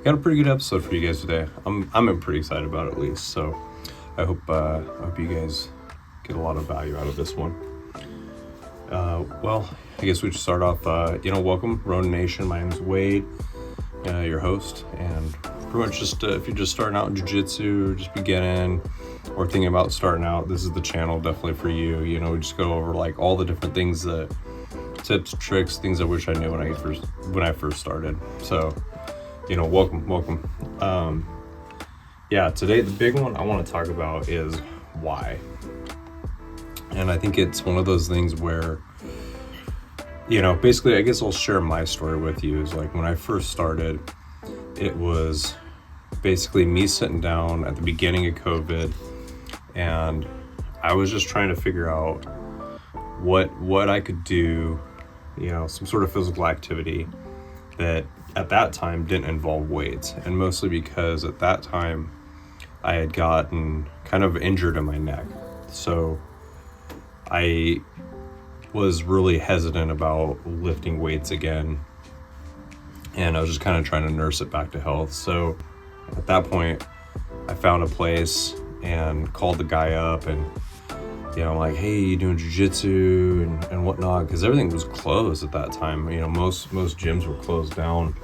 got a pretty good episode for you guys today. I'm pretty excited about it at least. So I hope you guys get a lot of value out of this one. Well, I guess we should start off. Welcome, Ronin Nation. My name is Wade, your host, and pretty much just if you're just starting out in jiu-jitsu, just beginning, or thinking about starting out, this is the channel definitely for you. We just go over like all the different things, that tips, tricks, things I wish I knew when I first started. So, welcome. Today the big one I want to talk about is why. And I think it's one of those things where, basically I guess I'll share my story with you. Is like when I first started, it was basically me sitting down at the beginning of COVID, and I was just trying to figure out what I could do, some sort of physical activity that at that time didn't involve weights. And mostly because at that time I had gotten kind of injured in my neck. So I was really hesitant about lifting weights again, and I was just kind of trying to nurse it back to health. So at that point, I found a place and called the guy up, and I'm like, hey, you doing jiu-jitsu and whatnot, because everything was closed at that time. Most gyms were closed down,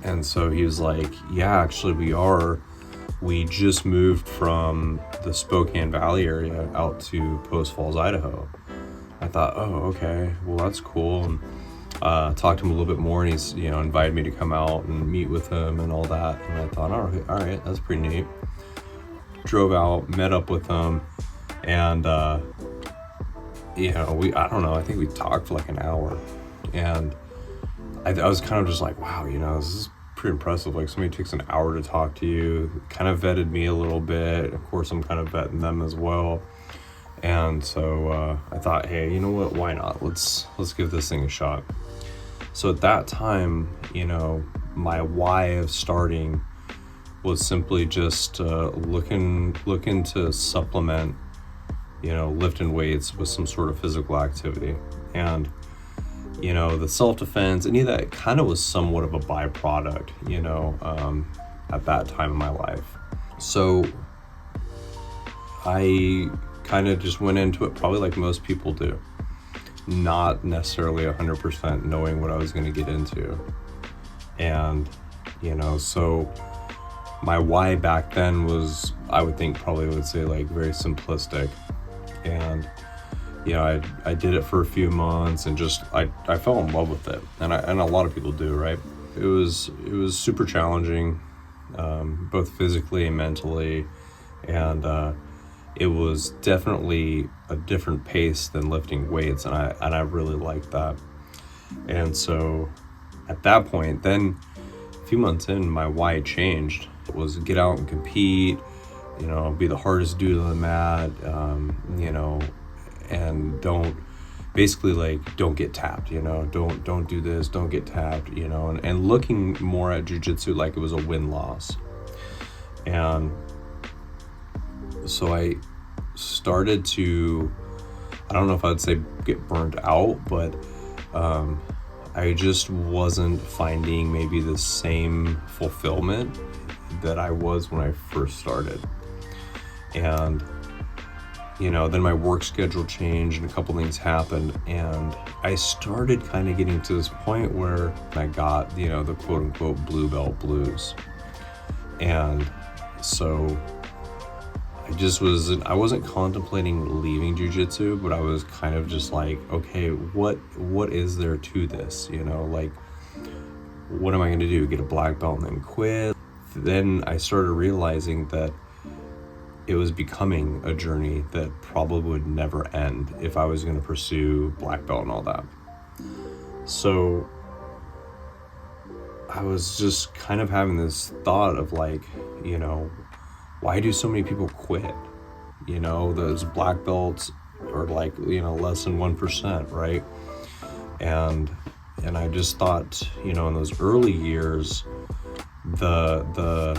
and so he was like, yeah, actually we are. We just moved from the Spokane Valley area out to Post Falls, Idaho. I thought, oh, okay, well, that's cool. And talked to him a little bit more, and he's, invited me to come out and meet with him and all that. And I thought, all right, that's pretty neat. Drove out, met up with him, and, I think we talked for like an hour. And I was kind of just like, wow, this is pretty impressive. Like, somebody takes an hour to talk to you, kind of vetted me a little bit. Of course, I'm kind of vetting them as well. And so I thought, hey, you know what, why not? Let's give this thing a shot. So at that time, my why of starting was simply just looking to supplement, lifting weights with some sort of physical activity. And the self-defense, any of that kind of was somewhat of a byproduct, at that time in my life. So I kind of just went into it probably like most people do, not necessarily 100% knowing what I was going to get into. And, so my why back then was, I would say like very simplistic. And I did it for a few months, and just I fell in love with it, and a lot of people do, right? It was super challenging, both physically and mentally, and it was definitely a different pace than lifting weights, and I really liked that. And so at that point, then a few months in, my why changed. It was get out and compete, be the hardest dude on the mat, and don't get tapped, don't do this, don't get tapped, and looking more at jiu-jitsu like it was a win-loss. And so I started to, I don't know if I'd say get burnt out, but I just wasn't finding maybe the same fulfillment that I was when I first started. And then my work schedule changed, and a couple things happened, and I started kind of getting to this point where I got, the quote unquote blue belt blues. And so I wasn't contemplating leaving jiu-jitsu, but I was kind of just like, okay, what is there to this? Like, what am I going to do? Get a black belt and then quit? Then I started realizing that it was becoming a journey that probably would never end if I was going to pursue black belt and all that. So I was just kind of having this thought of like, why do so many people quit? Those black belts are like, less than 1%, right? And I just thought, in those early years, the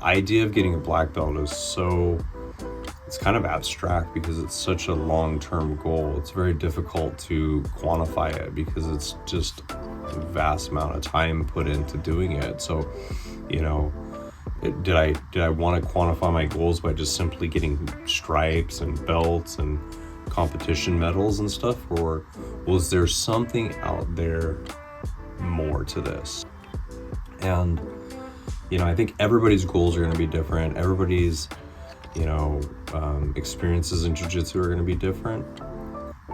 idea of getting a black belt is it's kind of abstract because it's such a long-term goal. It's very difficult to quantify it because it's just vast amount of time put into doing it. So, you know, did I want to quantify my goals by just simply getting stripes and belts and competition medals and stuff, or was there something out there more to this? And you know, I think everybody's goals are going to be different. Everybody's, you know, experiences in jiu-jitsu are going to be different.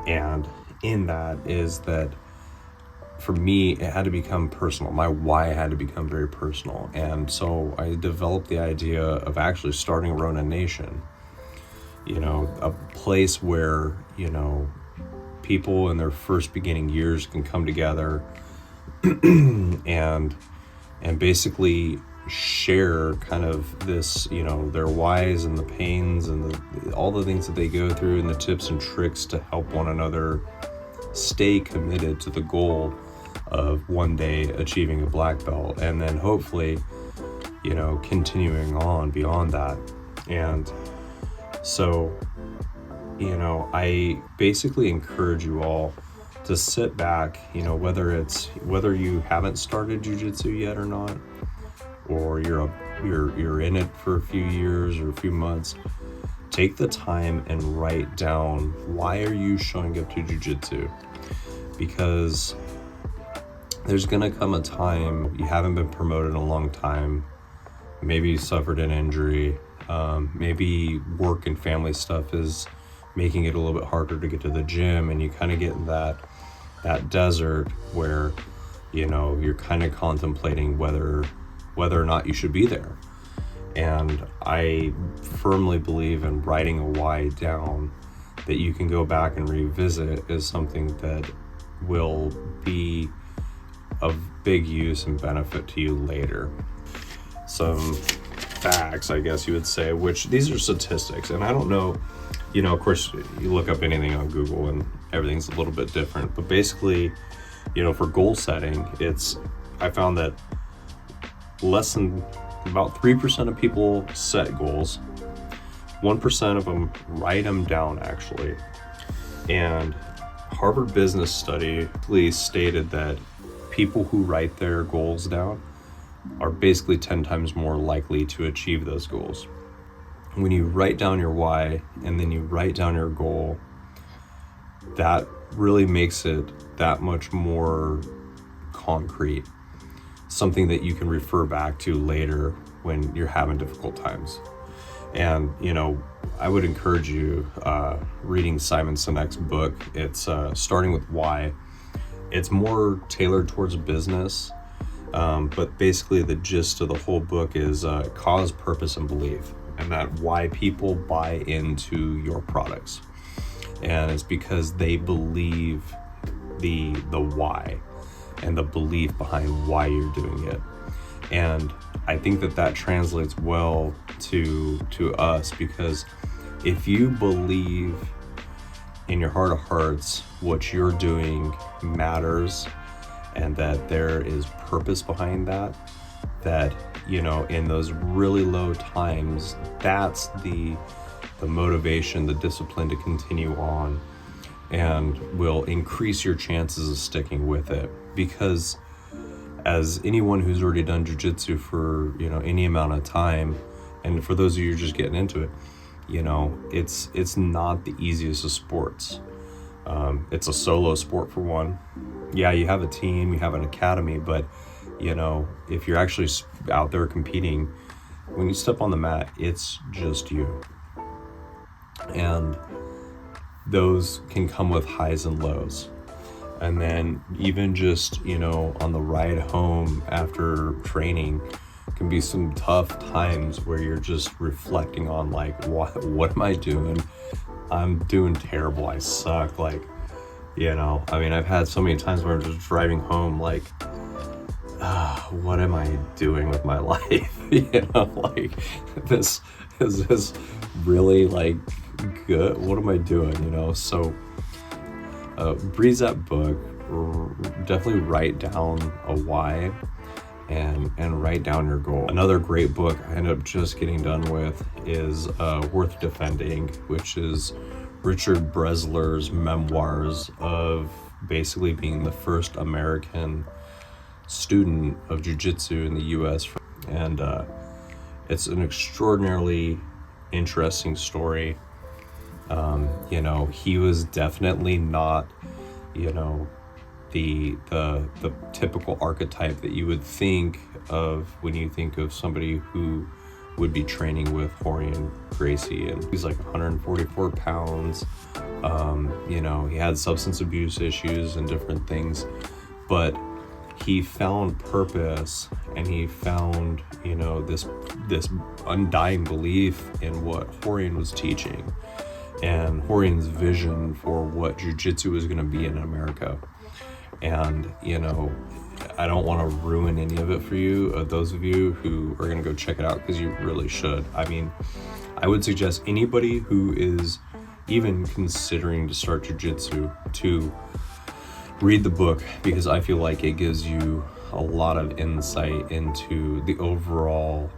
And in that is that for me, it had to become personal. My why had to become very personal. And so I developed the idea of actually starting Rona Nation, you know, a place where, you know, people in their first beginning years can come together and basically share kind of this, you know, their whys and the pains and all the things that they go through and the tips and tricks to help one another stay committed to the goal of one day achieving a black belt, and then hopefully, you know, continuing on beyond that. And so, you know, I basically encourage you all to sit back, you know, whether you haven't started jiu-jitsu yet or not, or you're in it for a few years or a few months, take the time and write down, why are you showing up to jiu-jitsu? Because there's gonna come a time you haven't been promoted in a long time, maybe you suffered an injury, maybe work and family stuff is making it a little bit harder to get to the gym, and you kind of get in that desert where, you know, you're kind of contemplating whether or not you should be there. And I firmly believe in writing a why down that you can go back and revisit is something that will be of big use and benefit to you later. Some facts, I guess you would say, which these are statistics, and I don't know, you know, of course you look up anything on Google and everything's a little bit different, but basically, you know, for goal setting, I found that less than about 3% of people set goals, 1% of them write them down actually. And Harvard Business Study stated that people who write their goals down are basically 10 times more likely to achieve those goals. When you write down your why and then you write down your goal, that really makes it that much more concrete, something that you can refer back to later when you're having difficult times. And, you know, I would encourage you reading Simon Sinek's book. It's Starting with Why. It's more tailored towards business, but basically the gist of the whole book is cause, purpose, and belief, and that why people buy into your products. And it's because they believe the why and the belief behind why you're doing it. And I think that translates well to us, because if you believe in your heart of hearts what you're doing matters and that there is purpose behind that, you know, in those really low times, that's the motivation, the discipline to continue on, and will increase your chances of sticking with it. Because as anyone who's already done jiu-jitsu for, you know, any amount of time, and for those of you who are just getting into it, you know, it's not the easiest of sports. It's a solo sport for one. Yeah, you have a team, you have an academy, but, you know, if you're actually out there competing, when you step on the mat, it's just you. And those can come with highs and lows. And then even just, you know, on the ride home after training can be some tough times where you're just reflecting on, like, what am I doing? I'm doing terrible. I suck. Like, you know, I mean, I've had so many times where I'm just driving home like, what am I doing with my life? You know, like, is this really, like, good? What am I doing? You know, so read that book, definitely write down a why and write down your goal. Another great book I ended up just getting done with is Worth Defending, which is Richard Bresler's memoirs of basically being the first American student of jiu-jitsu in the US, and it's an extraordinarily interesting story. He was definitely not, the typical archetype that you would think of when you think of somebody who would be training with Rorion Gracie. And he's like 144 pounds. He had substance abuse issues and different things, but he found purpose, and he found, this undying belief in what Rorion was teaching and Horion's vision for what jiu-jitsu was going to be in America. And, I don't want to ruin any of it for you, those of you who are going to go check it out, because you really should. I mean, I would suggest anybody who is even considering to start jiu-jitsu to read the book, because I feel like it gives you a lot of insight into the overall,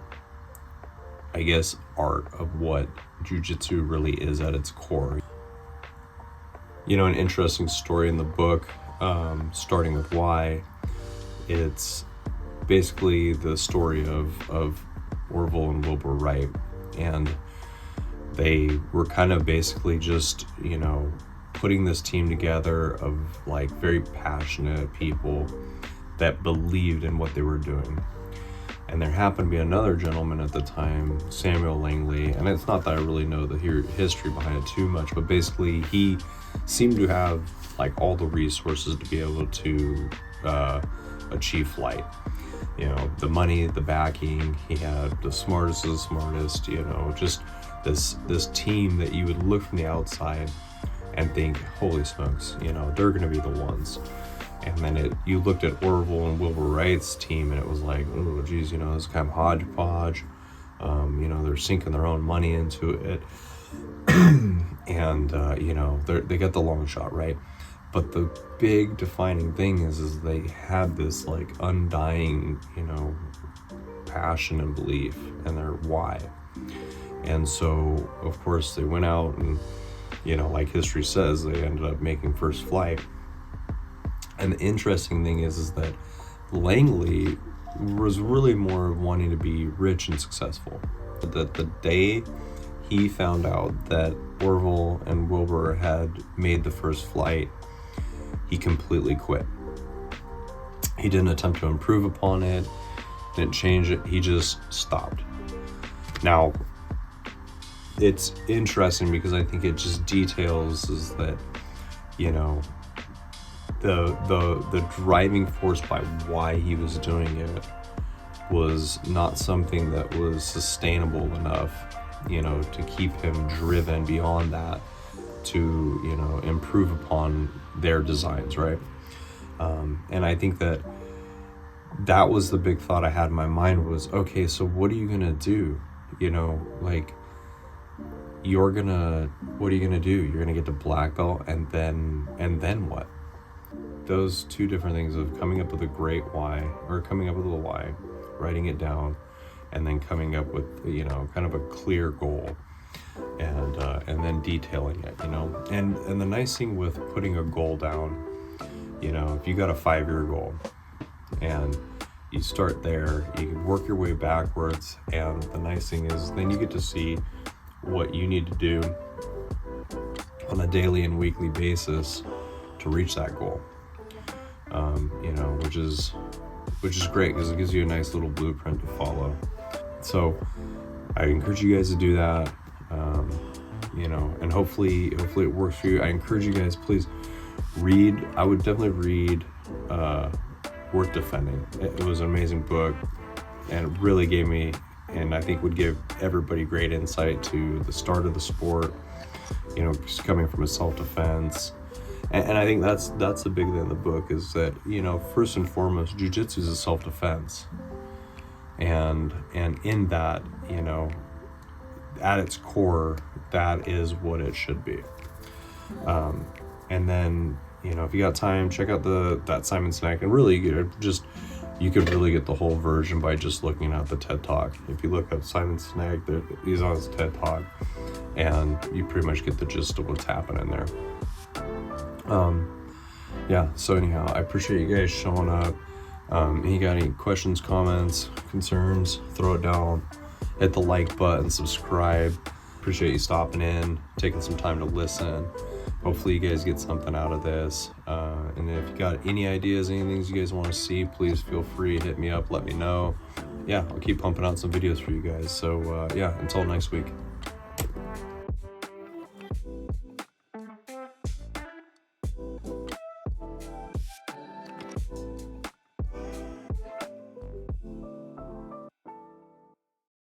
I guess, art of what jiu-jitsu really is at its core. An interesting story in the book, starting with why, it's basically the story of Orville and Wilbur Wright, and they were kind of basically just, putting this team together of like very passionate people that believed in what they were doing. And there happened to be another gentleman at the time, Samuel Langley, and it's not that I really know the history behind it too much, but basically he seemed to have like all the resources to be able to achieve flight. The money, the backing, he had the smartest of the smartest, just this team that you would look from the outside and think, holy smokes, they're going to be the ones. And then you looked at Orville and Wilbur Wright's team, and it was like, oh, geez, it's kind of hodgepodge. They're sinking their own money into it. And, they got the long shot, right? But the big defining thing is they had this like undying, passion and belief and their why. And so, of course, they went out and, like history says, they ended up making first flight. And the interesting thing is that Langley was really more wanting to be rich and successful. That the day he found out that Orville and Wilbur had made the first flight, he completely quit. He didn't attempt to improve upon it, didn't change it, he just stopped. Now, it's interesting because I think it just details is that, the driving force by why he was doing it was not something that was sustainable enough, to keep him driven beyond that to, improve upon their designs, right? And I think that was the big thought I had in my mind was, okay, so what are you gonna do? What are you gonna do? You're gonna get to black belt, and then what? Those two different things of coming up with a great why, or coming up with a why, writing it down, and then coming up with, kind of a clear goal, and then detailing it, and the nice thing with putting a goal down, if you got a 5-year goal and you start there, you can work your way backwards, and the nice thing is then you get to see what you need to do on a daily and weekly basis to reach that goal, which is great because it gives you a nice little blueprint to follow. So I encourage you guys to do that, and hopefully it works for you. I encourage you guys, please read. I would definitely read Worth Defending. It was an amazing book, and it really gave me, and I think would give everybody great insight to the start of the sport, just coming from a self-defense. And I think that's the big thing in the book is that, first and foremost, jiu-jitsu is a self-defense. And in that, at its core, that is what it should be. And then, if you got time, check out that Simon Sinek, and really, you could really get the whole version by just looking at the TED Talk. If you look up Simon Sinek, he's on his TED Talk, and you pretty much get the gist of what's happening there. So anyhow, I appreciate you guys showing up. You got any questions, comments, concerns, throw it down. Hit the like button, subscribe. Appreciate you stopping in, taking some time to listen. Hopefully you guys get something out of this. And if you got any ideas, any things you guys want to see, please feel free to hit me up, let me know. Yeah, I'll keep pumping out some videos for you guys. So yeah, until next week.